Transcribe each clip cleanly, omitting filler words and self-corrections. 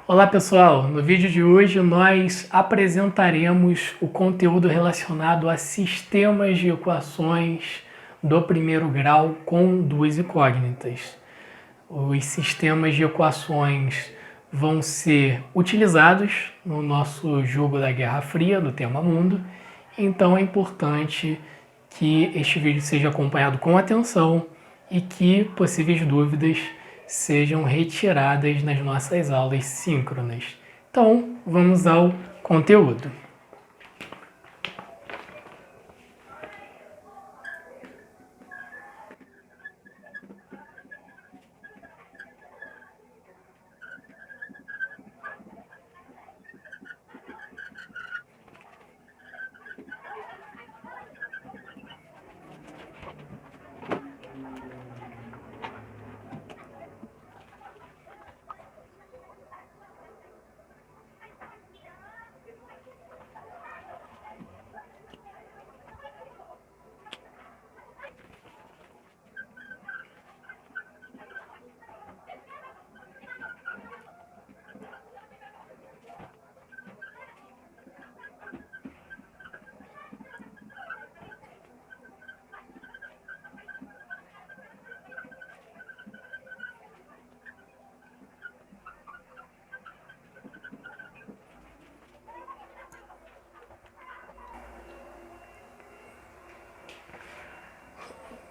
Olá pessoal, no vídeo de hoje nós apresentaremos o conteúdo relacionado a sistemas de equações do primeiro grau com duas incógnitas. Os sistemas de equações vão ser utilizados no nosso jogo da Guerra Fria, do tema mundo, então é importante que este vídeo seja acompanhado com atenção e que possíveis dúvidas sejam retiradas nas nossas aulas síncronas. Então, vamos ao conteúdo.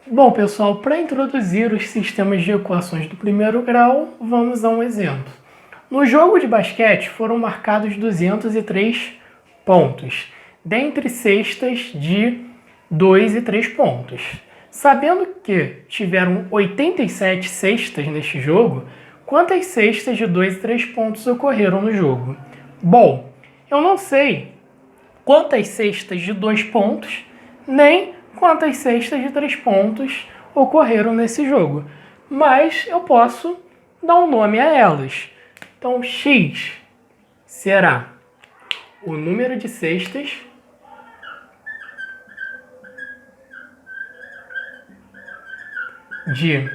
Bom, pessoal, para introduzir os sistemas de equações do primeiro grau, vamos a um exemplo. No jogo de basquete foram marcados 203 pontos, dentre cestas de 2 e 3 pontos. Sabendo que tiveram 87 cestas neste jogo, quantas cestas de 2 e 3 pontos ocorreram no jogo? Bom, eu não sei quantas cestas de 2 pontos, nem quantas cestas de 3 pontos ocorreram nesse jogo. Mas eu posso dar um nome a elas. Então, X será o número de cestas de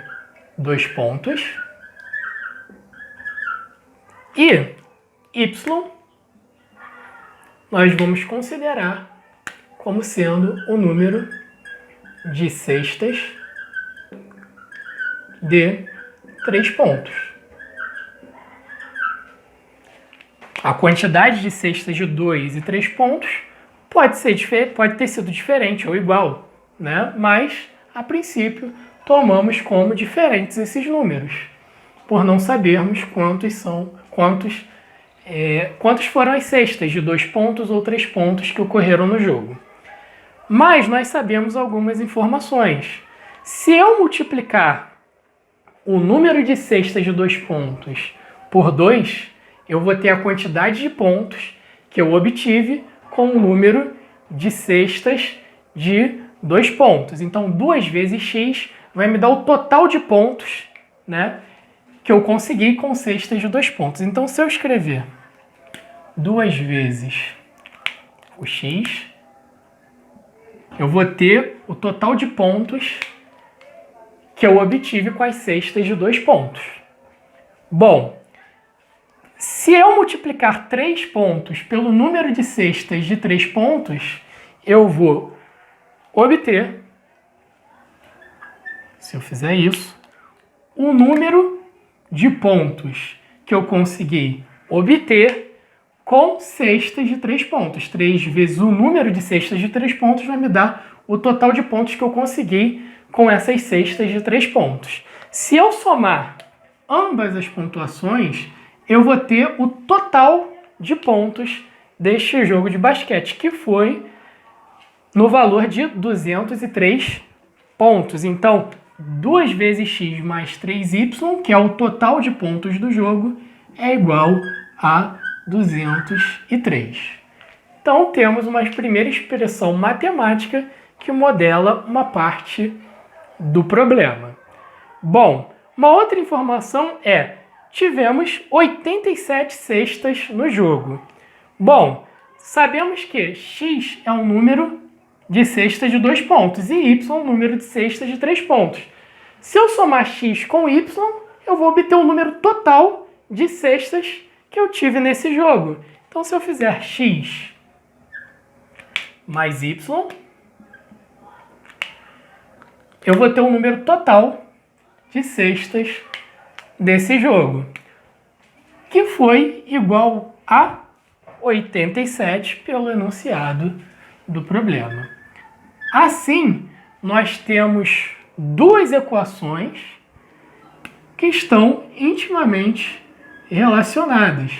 2 pontos e Y nós vamos considerar como sendo o número de cestas de 3 pontos. A quantidade de cestas de 2 e 3 pontos pode ter sido diferente ou igual, né? Mas, a princípio, tomamos como diferentes esses números, por não sabermos quantas foram as cestas de 2 pontos ou 3 pontos que ocorreram no jogo. Mas nós sabemos algumas informações. Se eu multiplicar o número de cestas de 2 pontos por 2, eu vou ter a quantidade de pontos que eu obtive com o número de cestas de 2 pontos. Então, 2 vezes x vai me dar o total de pontos, né, que eu consegui com cestas de 2 pontos. Então, se eu escrever 2 vezes o x, eu vou ter o total de pontos que eu obtive com as cestas de 2 pontos. Bom, se eu multiplicar 3 pontos pelo número de cestas de 3 pontos, eu vou obter, se eu fizer isso, o número de pontos que eu consegui obter com cestas de 3 pontos. 3 vezes o número de cestas de 3 pontos vai me dar o total de pontos que eu consegui com essas cestas de 3 pontos. Se eu somar ambas as pontuações, eu vou ter o total de pontos deste jogo de basquete, que foi no valor de 203 pontos. Então, 2 vezes x mais 3y, que é o total de pontos do jogo, é igual a 203. Então, temos uma primeira expressão matemática que modela uma parte do problema. Bom, uma outra informação é: tivemos 87 cestas no jogo. Bom, sabemos que x é um número de cestas de 2 pontos e y é um número de cestas de 3 pontos. Se eu somar x com y, eu vou obter o número total de cestas que eu tive nesse jogo. Então, se eu fizer x mais y, eu vou ter um número total de cestas desse jogo, que foi igual a 87 pelo enunciado do problema. Assim, nós temos duas equações que estão intimamente relacionadas.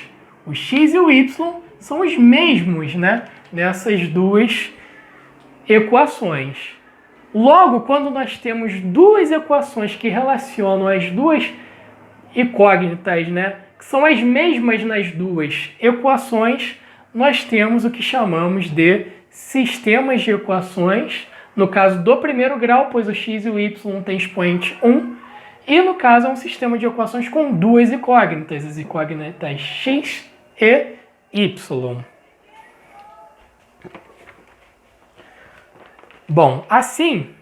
O x e o y são os mesmos, né, nessas duas equações. Logo, quando nós temos duas equações que relacionam as duas incógnitas, né, que são as mesmas nas duas equações, nós temos o que chamamos de sistemas de equações, no caso do primeiro grau, pois o x e o y têm expoente 1, e no caso é um sistema de equações com duas incógnitas, as incógnitas x e y. Bom, assim,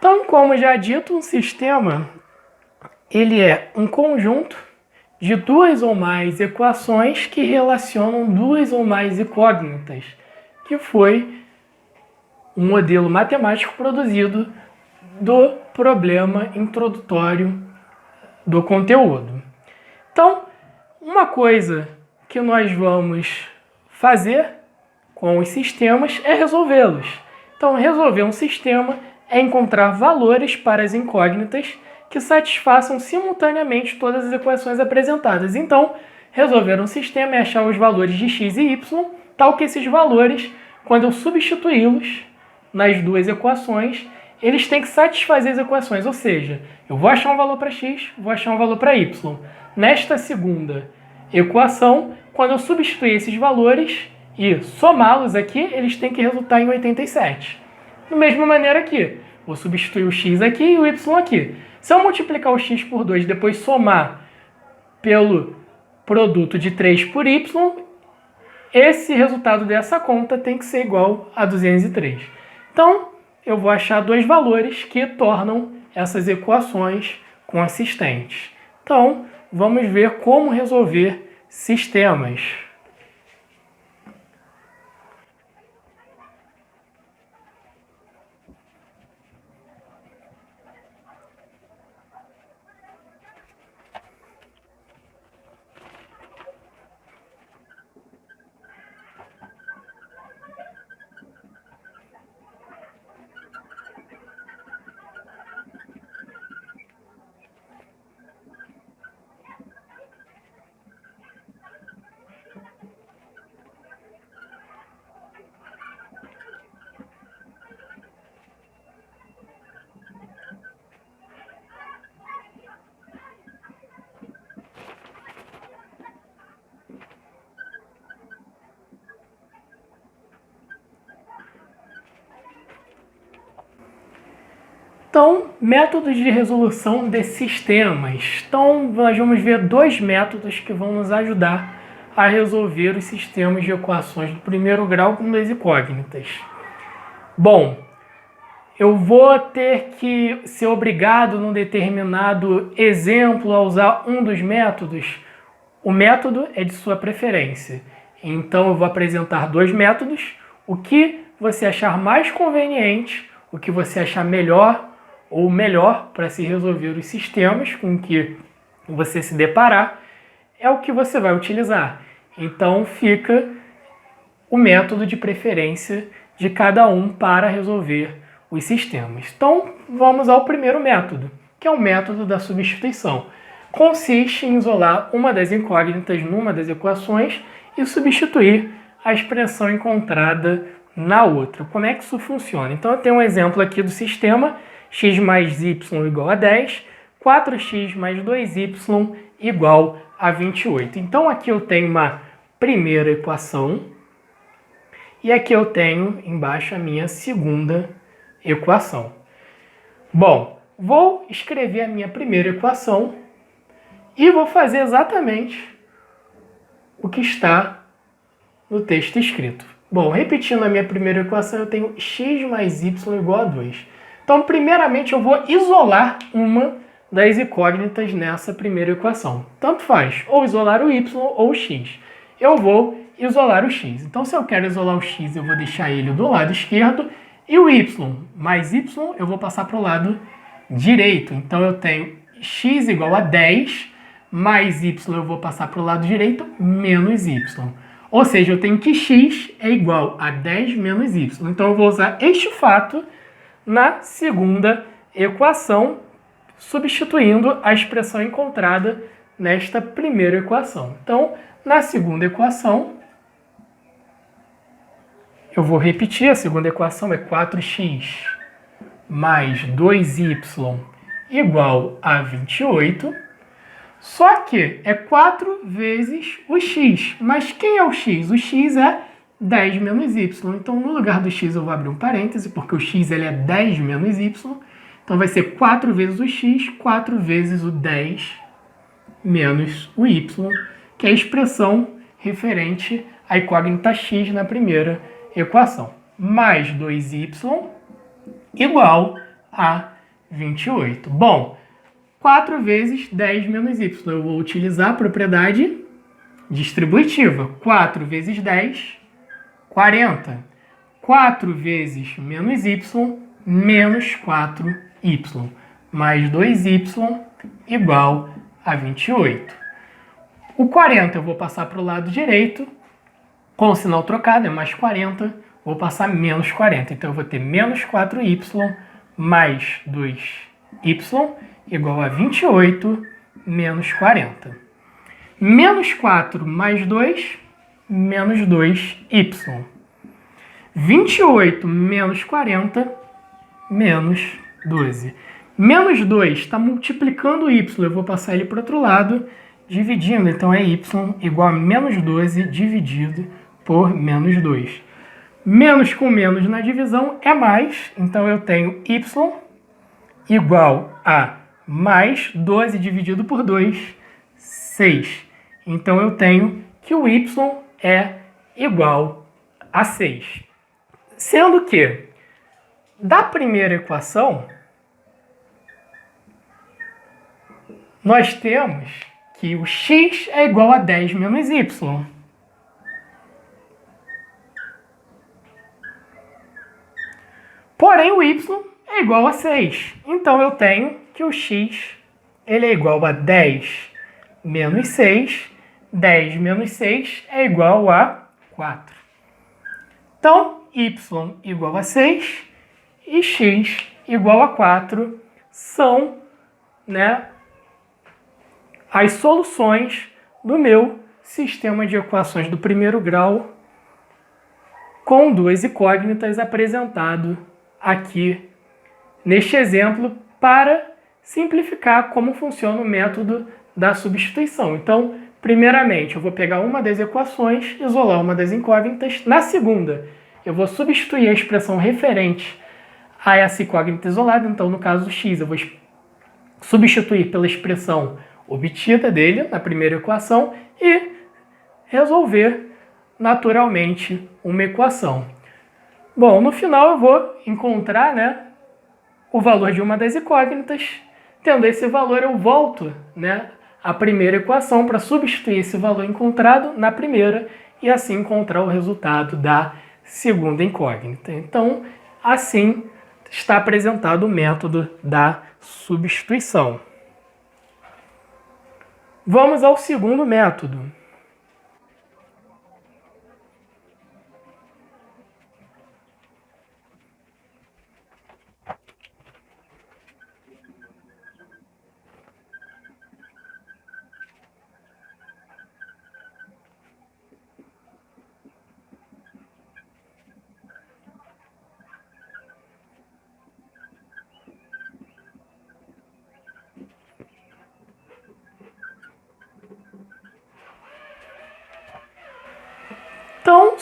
então, como já dito, um sistema ele é um conjunto de duas ou mais equações que relacionam duas ou mais incógnitas, que foi um modelo matemático produzido do problema introdutório do conteúdo. Então, uma coisa que nós vamos fazer com os sistemas é resolvê-los. Então, resolver um sistema é encontrar valores para as incógnitas que satisfaçam simultaneamente todas as equações apresentadas. Então, resolver um sistema é achar os valores de x e y, tal que esses valores, quando eu substituí-los nas duas equações, eles têm que satisfazer as equações, ou seja, eu vou achar um valor para x, vou achar um valor para y. Nesta segunda equação, quando eu substituir esses valores e somá-los aqui, eles têm que resultar em 87. Da mesma maneira aqui, vou substituir o x aqui e o y aqui. Se eu multiplicar o x por 2 e depois somar pelo produto de 3 por y, esse resultado dessa conta tem que ser igual a 203. Então, eu vou achar dois valores que tornam essas equações consistentes. Então, vamos ver como resolver sistemas. Então, métodos de resolução de sistemas. Então, nós vamos ver dois métodos que vão nos ajudar a resolver os sistemas de equações do primeiro grau com duas incógnitas. Bom, eu vou ter que ser obrigado num determinado exemplo a usar um dos métodos. O método é de sua preferência. Então, eu vou apresentar dois métodos. O que você achar mais conveniente, o que você achar melhor ou melhor para se resolver os sistemas com que você se deparar, é o que você vai utilizar. Então, fica o método de preferência de cada um para resolver os sistemas. Então, vamos ao primeiro método, que é o método da substituição. Consiste em isolar uma das incógnitas numa das equações e substituir a expressão encontrada na outra. Como é que isso funciona? Então, eu tenho um exemplo aqui do sistema, x mais y igual a 10, 4x mais 2y igual a 28. Então, aqui eu tenho uma primeira equação e aqui eu tenho embaixo a minha segunda equação. Bom, vou escrever a minha primeira equação e vou fazer exatamente o que está no texto escrito. Bom, repetindo a minha primeira equação, eu tenho x mais y igual a 2. Então, primeiramente, eu vou isolar uma das incógnitas nessa primeira equação. Tanto faz, ou isolar o y ou o x. Eu vou isolar o x. Então, se eu quero isolar o x, eu vou deixar ele do lado esquerdo, e o y mais y eu vou passar para o lado direito. Então, eu tenho x igual a 10, mais y eu vou passar para o lado direito, menos y. Ou seja, eu tenho que x é igual a 10 menos y. Então, eu vou usar este fato na segunda equação, substituindo a expressão encontrada nesta primeira equação. Então, na segunda equação, eu vou repetir, a segunda equação é 4x mais 2y igual a 28, só que é 4 vezes o x. Mas quem é o x? O x é 10 menos y. Então, no lugar do x, eu vou abrir um parêntese, porque o x ele é 10 menos y. Então, vai ser 4 vezes o x, 4 vezes o 10 menos o y, que é a expressão referente à incógnita x na primeira equação. Mais 2y igual a 28. Bom, 4 vezes 10 menos y. Eu vou utilizar a propriedade distributiva. 4 vezes 10, 40. 4 vezes menos y, menos 4y. Mais 2y igual a 28. O 40 eu vou passar para o lado direito. Com o sinal trocado, é mais 40. Vou passar menos 40. Então, eu vou ter menos 4y mais 2y igual a 28 menos 40. Menos 4 mais 2, menos 2y. 28 menos 40, menos 12. Menos 2 está multiplicando o y. Eu vou passar ele para o outro lado, dividindo. Então, é y igual a menos 12 dividido por menos 2. Menos com menos na divisão é mais. Então, eu tenho y igual a mais 12 dividido por 2, 6. Então, eu tenho que o y é igual a 6. Sendo que, da primeira equação, nós temos que o x é igual a 10 menos y. Porém, o y é igual a 6. Então, eu tenho que o x ele é igual a 10 menos 6. 10 menos 6 é igual a 4. Então, y igual a 6 e x igual a 4 são, as soluções do meu sistema de equações do primeiro grau com duas incógnitas apresentado aqui neste exemplo para simplificar como funciona o método da substituição. Então, primeiramente, eu vou pegar uma das equações, isolar uma das incógnitas. Na segunda, eu vou substituir a expressão referente a essa incógnita isolada. Então, no caso do x, eu vou substituir pela expressão obtida dele na primeira equação e resolver naturalmente uma equação. Bom, no final eu vou encontrar, o valor de uma das incógnitas. Tendo esse valor, eu volto, à primeira equação para substituir esse valor encontrado na primeira e assim encontrar o resultado da segunda incógnita. Então, assim está apresentado o método da substituição. Vamos ao segundo método.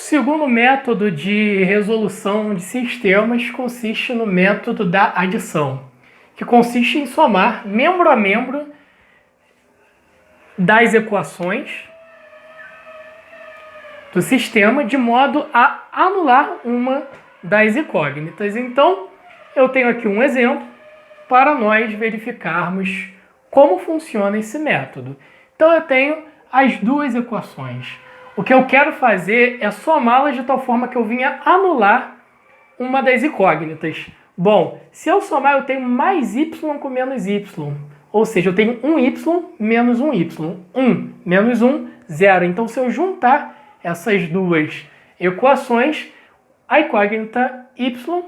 segundo método de resolução de sistemas consiste no método da adição, que consiste em somar membro a membro das equações do sistema de modo a anular uma das incógnitas. Então, eu tenho aqui um exemplo para nós verificarmos como funciona esse método. Então, eu tenho as duas equações. O que eu quero fazer é somá-las de tal forma que eu venha anular uma das incógnitas. Bom, se eu somar, eu tenho mais y com menos y. Ou seja, eu tenho um y menos um y. 1 menos 1, 0. Então, se eu juntar essas duas equações, a incógnita y,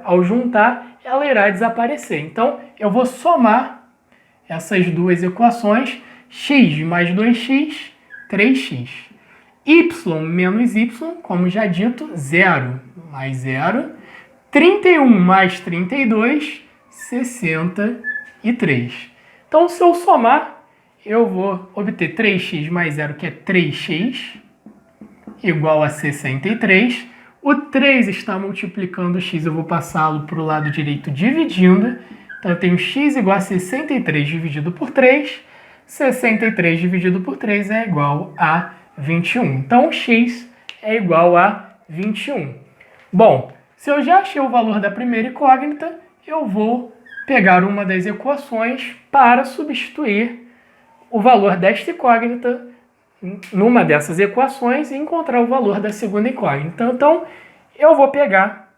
ao juntar, ela irá desaparecer. Então, eu vou somar essas duas equações, x mais 2x, 3x. Y menos y, como já dito, 0 mais 0. 31 mais 32, 63. Então, se eu somar, eu vou obter 3x mais 0, que é 3x, igual a 63. O 3 está multiplicando o x, eu vou passá-lo para o lado direito dividindo. Então, eu tenho x igual a 63 dividido por 3. 63 dividido por 3 é igual a 21. Então, x é igual a 21. Bom, se eu já achei o valor da primeira incógnita, eu vou pegar uma das equações para substituir o valor desta incógnita numa dessas equações e encontrar o valor da segunda incógnita. Então, eu vou pegar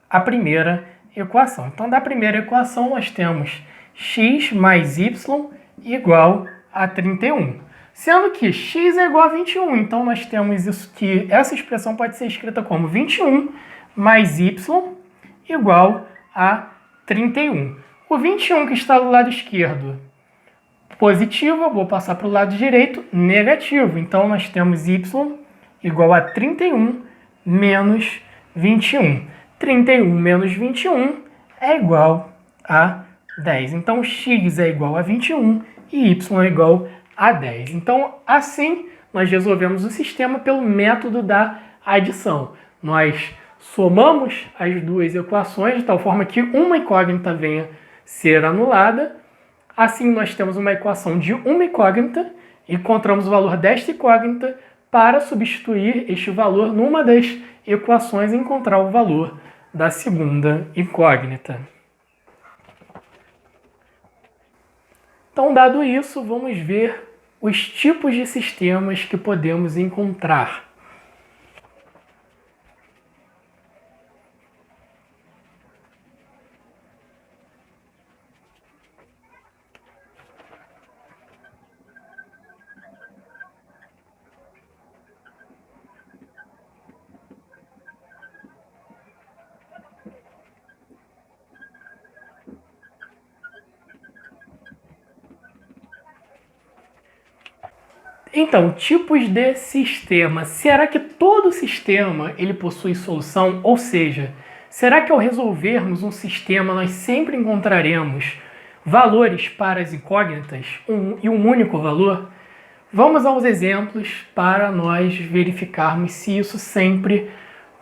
a primeira equação. Então, da primeira equação, nós temos x mais y igual a 31. Sendo que x é igual a 21. Então, nós temos isso que essa expressão pode ser escrita como 21 mais y igual a 31. O 21 que está do lado esquerdo positivo, eu vou passar para o lado direito negativo. Então, nós temos y igual a 31 menos 21. 31 menos 21 é igual a 10. Então, x é igual a 21 e y é igual a 10. Então, assim, nós resolvemos o sistema pelo método da adição. Nós somamos as duas equações de tal forma que uma incógnita venha ser anulada. Assim, nós temos uma equação de uma incógnita, encontramos o valor desta incógnita para substituir este valor numa das equações e encontrar o valor da segunda incógnita. Então, dado isso, vamos ver os tipos de sistemas que podemos encontrar. Então, tipos de sistema. Será que todo sistema ele possui solução? Ou seja, será que ao resolvermos um sistema nós sempre encontraremos valores para as incógnitas e um único valor? Vamos aos exemplos para nós verificarmos se isso sempre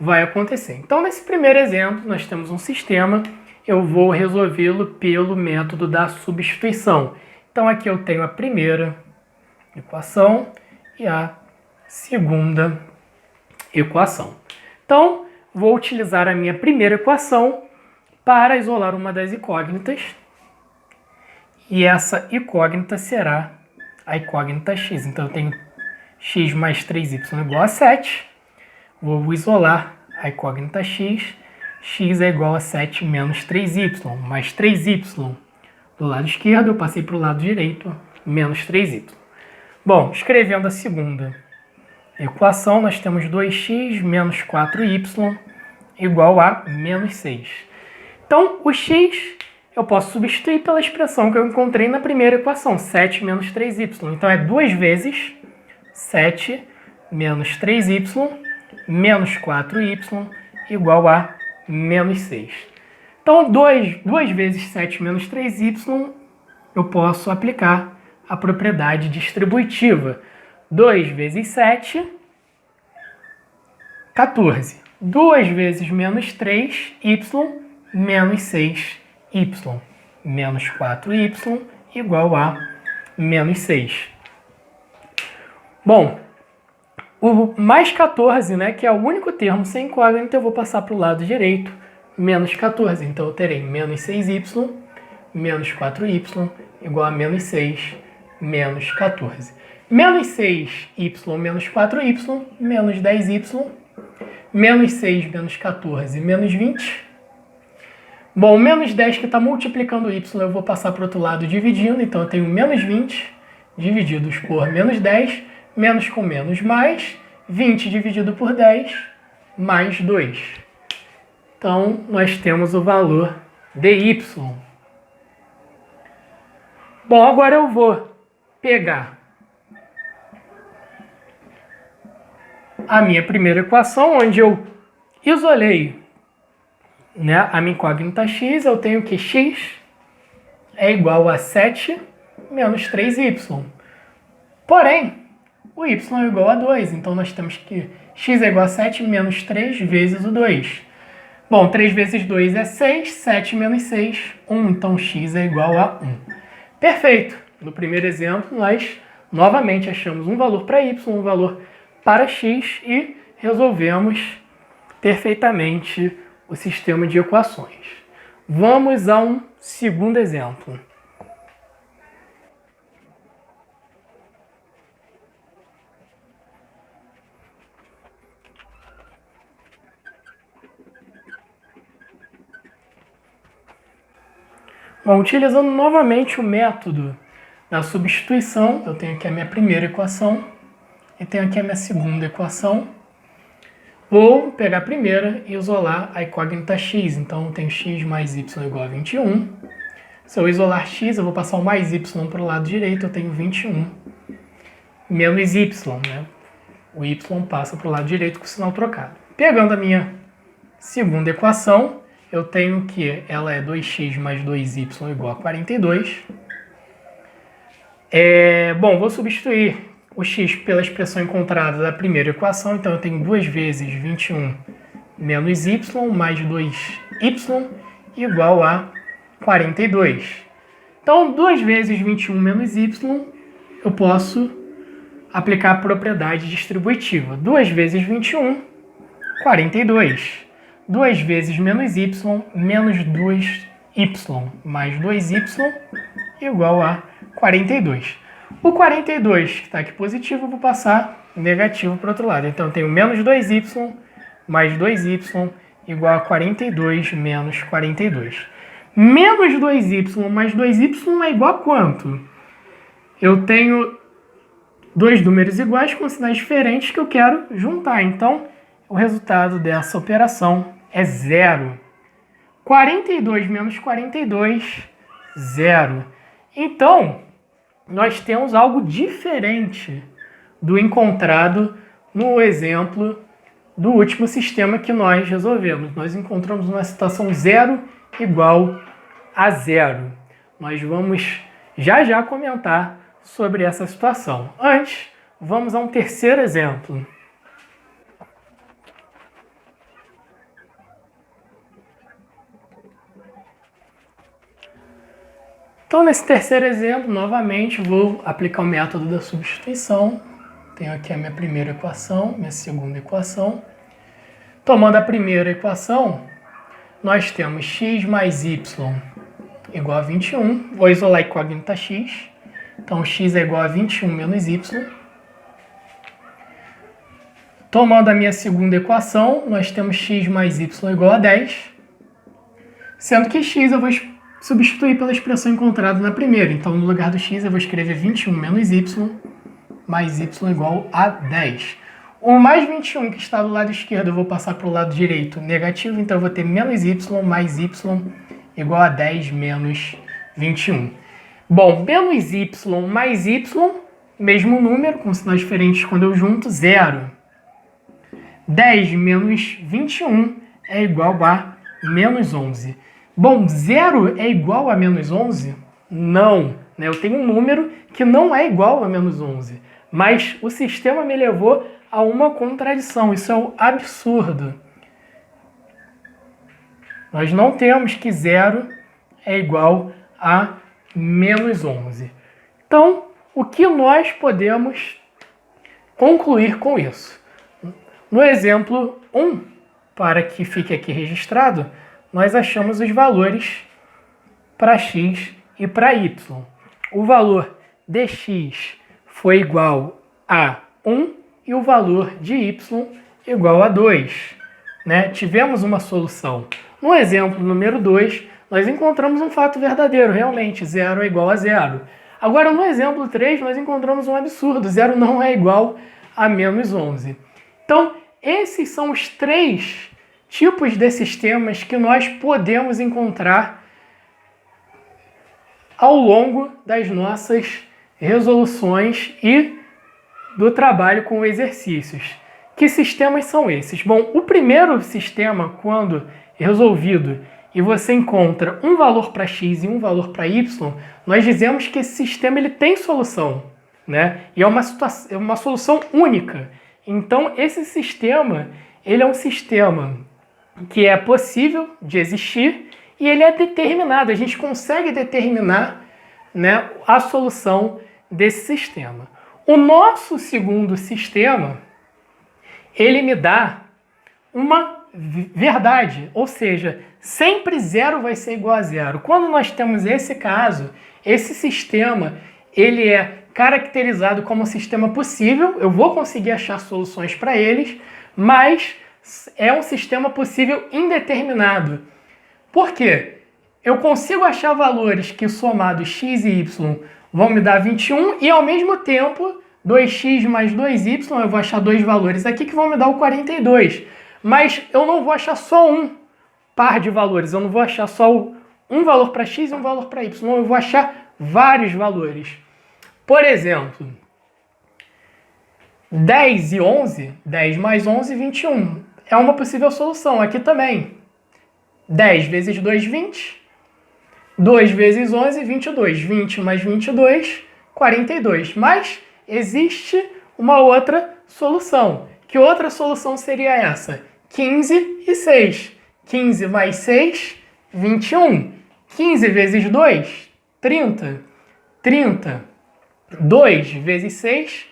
vai acontecer. Então, nesse primeiro exemplo, nós temos um sistema. Eu vou resolvê-lo pelo método da substituição. Então, aqui eu tenho a primeira equação e a segunda equação. Então, vou utilizar a minha primeira equação para isolar uma das incógnitas. E essa incógnita será a incógnita x. Então, eu tenho x mais 3y igual a 7. Vou isolar a incógnita x. X é igual a 7 menos 3y. Mais 3y do lado esquerdo, eu passei para o lado direito, menos 3y. Bom, escrevendo a segunda equação, nós temos 2x menos 4y igual a menos 6. Então, o x eu posso substituir pela expressão que eu encontrei na primeira equação, 7 menos 3y. Então, é 2 vezes 7 menos 3y menos 4y igual a menos 6. Então, 2 vezes 7 menos 3y, eu posso aplicar a propriedade distributiva. 2 vezes 7 14. 2 vezes menos 3, y, menos 6y. Menos 4y igual a menos 6. Bom, o mais 14, né, que é o único termo sem incógnita, eu vou passar para o lado direito, menos 14. Então, eu terei menos 6y, menos 4y, igual a menos 6, menos 14. Menos 6y menos 4y, menos 10y, menos 6 menos 14, menos 20. Bom, menos 10 que está multiplicando y, eu vou passar para o outro lado dividindo, então eu tenho menos 20 divididos por menos 10, menos com menos mais, 20 dividido por 10, mais 2. Então, nós temos o valor de y. Bom, agora eu vou pegar a minha primeira equação, onde eu isolei, né, a minha incógnita x. Eu tenho que x é igual a 7 menos 3y. Porém, o y é igual a 2, então nós temos que x é igual a 7 menos 3 vezes o 2. Bom, 3 vezes 2 é 6, 7 menos 6, 1, então x é igual a 1. Perfeito! No primeiro exemplo, nós novamente achamos um valor para y, um valor para x e resolvemos perfeitamente o sistema de equações. Vamos a um segundo exemplo. Bom, utilizando novamente o método da substituição, eu tenho aqui a minha primeira equação e tenho aqui a minha segunda equação. Vou pegar a primeira e isolar a incógnita x. Então, eu tenho x mais y igual a 21. Se eu isolar x, eu vou passar o mais y para o lado direito, eu tenho 21 menos y, né? O y passa para o lado direito com o sinal trocado. Pegando a minha segunda equação, eu tenho que ela é 2x mais 2y igual a 42. Bom, vou substituir o x pela expressão encontrada da primeira equação. Então, eu tenho 2 vezes 21 menos y mais 2y igual a 42. Então, 2 vezes 21 menos y, eu posso aplicar a propriedade distributiva. 2 vezes 21, 42. 2 vezes menos y, menos 2y, mais 2y, igual a 42. O 42, que está aqui positivo, eu vou passar negativo para o outro lado. Então, eu tenho menos 2y, mais 2y, igual a 42 menos 42. Menos 2y mais 2y é igual a quanto? Eu tenho dois números iguais com sinais diferentes que eu quero juntar. Então, o resultado dessa operação é 0. 42 menos 42, 0. Então, nós temos algo diferente do encontrado no exemplo do último sistema que nós resolvemos. Nós encontramos uma situação 0 igual a 0. Nós vamos já comentar sobre essa situação. Antes, vamos a um terceiro exemplo. Então, nesse terceiro exemplo, novamente, vou aplicar o método da substituição. Tenho aqui a minha primeira equação, minha segunda equação. Tomando a primeira equação, nós temos x mais y igual a 21. Vou isolar a incógnita x. Então, x é igual a 21 menos y. Tomando a minha segunda equação, nós temos x mais y igual a 10. Sendo que x eu vou substituir pela expressão encontrada na primeira. Então, no lugar do x, eu vou escrever 21 menos y, mais y igual a 10. O mais 21 que está do lado esquerdo, eu vou passar para o lado direito negativo. Então, eu vou ter menos y mais y igual a 10 menos 21. Bom, menos y mais y, mesmo número, com sinais diferentes quando eu junto, 0. 10 menos 21 é igual a menos 11. Bom, 0 é igual a menos 11? Não, né? Eu tenho um número que não é igual a menos 11, mas o sistema me levou a uma contradição. Isso é um absurdo. Nós não temos que 0 é igual a menos 11. Então, o que nós podemos concluir com isso? No exemplo 1, para que fique aqui registrado, nós achamos os valores para x e para y. O valor de x foi igual a 1 e o valor de y igual a 2. Né? Tivemos uma solução. No exemplo número 2, nós encontramos um fato verdadeiro, realmente, 0 é igual a 0. Agora, no exemplo 3, nós encontramos um absurdo, 0 não é igual a menos 11. Então, esses são os 3 tipos de sistemas que nós podemos encontrar ao longo das nossas resoluções e do trabalho com exercícios. Que sistemas são esses? Bom, o primeiro sistema, quando resolvido e você encontra um valor para x e um valor para y, nós dizemos que esse sistema ele tem solução, né? E é uma solução única. Então, esse sistema ele é um sistema que é possível de existir e ele é determinado. A gente consegue determinar, né, a solução desse sistema. O nosso segundo sistema, ele me dá uma verdade, ou seja, sempre 0 vai ser igual a 0. Quando nós temos esse caso, esse sistema, ele é caracterizado como um sistema possível, eu vou conseguir achar soluções para eles, mas é um sistema possível indeterminado. Por quê? Eu consigo achar valores que somados x e y vão me dar 21 e ao mesmo tempo 2x mais 2y, eu vou achar dois valores aqui que vão me dar o 42. Mas eu não vou achar só um par de valores, eu não vou achar só um valor para x e um valor para y, eu vou achar vários valores. Por exemplo, 10 e 11, 10 mais 11, 21. É uma possível solução aqui também. 10 vezes 2, 20. 2 vezes 11, 22. 20 mais 22, 42. Mas existe uma outra solução. Que outra solução seria essa? 15 e 6. 15 mais 6, 21. 15 vezes 2, 30. 30. 2 vezes 6,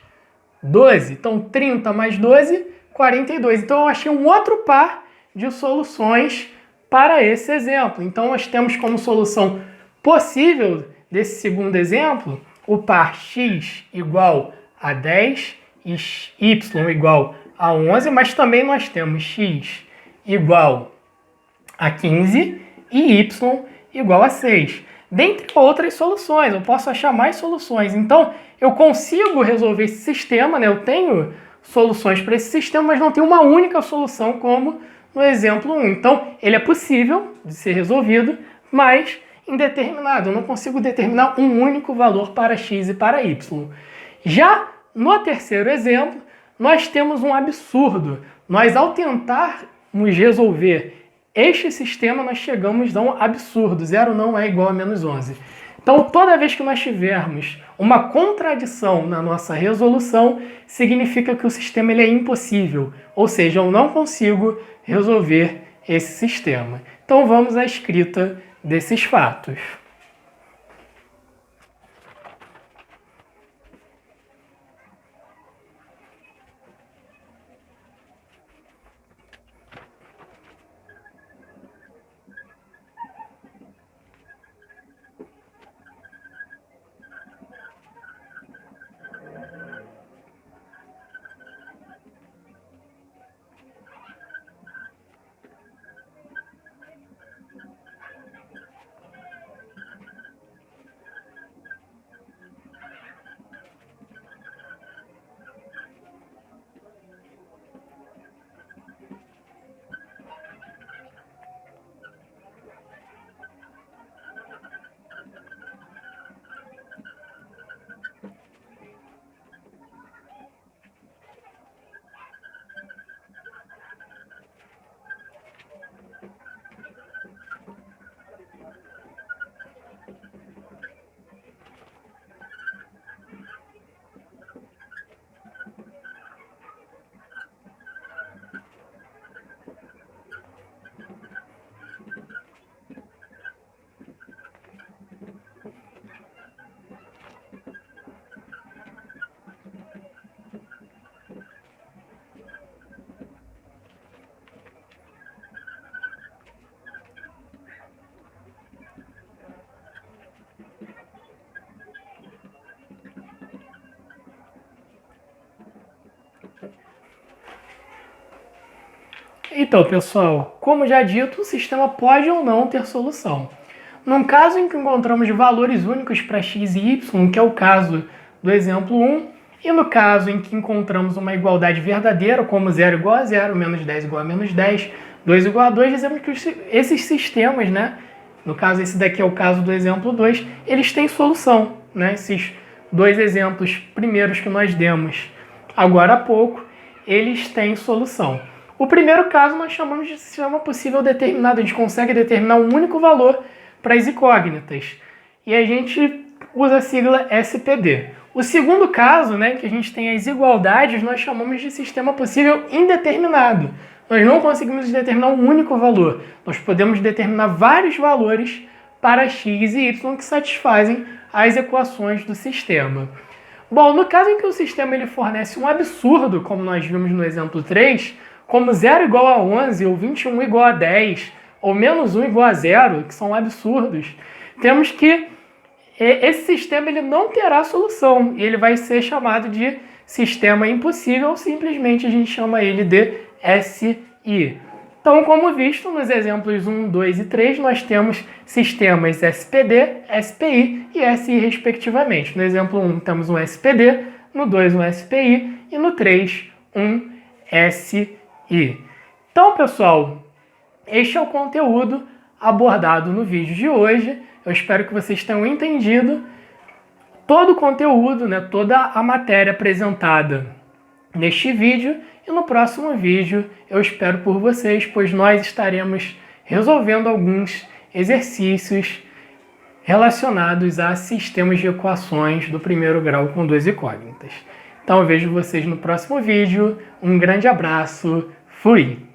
12. Então, 30 mais 12, 42. Então, eu achei um outro par de soluções para esse exemplo. Então, nós temos como solução possível desse segundo exemplo o par x igual a 10 e y igual a 11, mas também nós temos x igual a 15 e y igual a 6. Dentre outras soluções, eu posso achar mais soluções. Então, eu consigo resolver esse sistema, né? Eu tenho soluções para esse sistema, mas não tenho uma única solução como no exemplo 1. Então, ele é possível de ser resolvido, mas indeterminado. Eu não consigo determinar um único valor para x e para y. Já no terceiro exemplo, nós temos um absurdo. Nós, ao tentarmos resolver este sistema, nós chegamos a um absurdo. 0 não é igual a menos 11. Então, toda vez que nós tivermos uma contradição na nossa resolução, significa que o sistema ele é impossível. Ou seja, eu não consigo resolver esse sistema. Então, vamos à escrita desses fatos. Então, pessoal, como já dito, o sistema pode ou não ter solução. Num caso em que encontramos valores únicos para x e y, que é o caso do exemplo 1, e no caso em que encontramos uma igualdade verdadeira, como 0 igual a 0, menos 10 igual a menos 10, 2 igual a 2, dizemos que esses sistemas, né, no caso esse daqui é o caso do exemplo 2, eles têm solução, né? Esses dois exemplos primeiros que nós demos agora há pouco, eles têm solução. O primeiro caso nós chamamos de sistema possível determinado, a gente consegue determinar um único valor para as incógnitas, e a gente usa a sigla SPD. O segundo caso, né, que a gente tem as igualdades, nós chamamos de sistema possível indeterminado. Nós não conseguimos determinar um único valor. Nós podemos determinar vários valores para x e y que satisfazem as equações do sistema. Bom, no caso em que o sistema ele fornece um absurdo, como nós vimos no exemplo 3, como 0 igual a 11, ou 21 igual a 10, ou menos 1 igual a 0, que são absurdos, temos que esse sistema ele não terá solução, e ele vai ser chamado de sistema impossível, ou simplesmente a gente chama ele de SI. Então, como visto, nos exemplos 1, 2 e 3, nós temos sistemas SPD, SPI e SI, respectivamente. No exemplo 1, temos um SPD, no 2, um SPI e no 3, um SI. Então, pessoal, este é o conteúdo abordado no vídeo de hoje. Eu espero que vocês tenham entendido todo o conteúdo, né, toda a matéria apresentada neste vídeo. E no próximo vídeo eu espero por vocês, pois nós estaremos resolvendo alguns exercícios relacionados a sistemas de equações do primeiro grau com duas incógnitas. Então eu vejo vocês no próximo vídeo. Um grande abraço. Fui!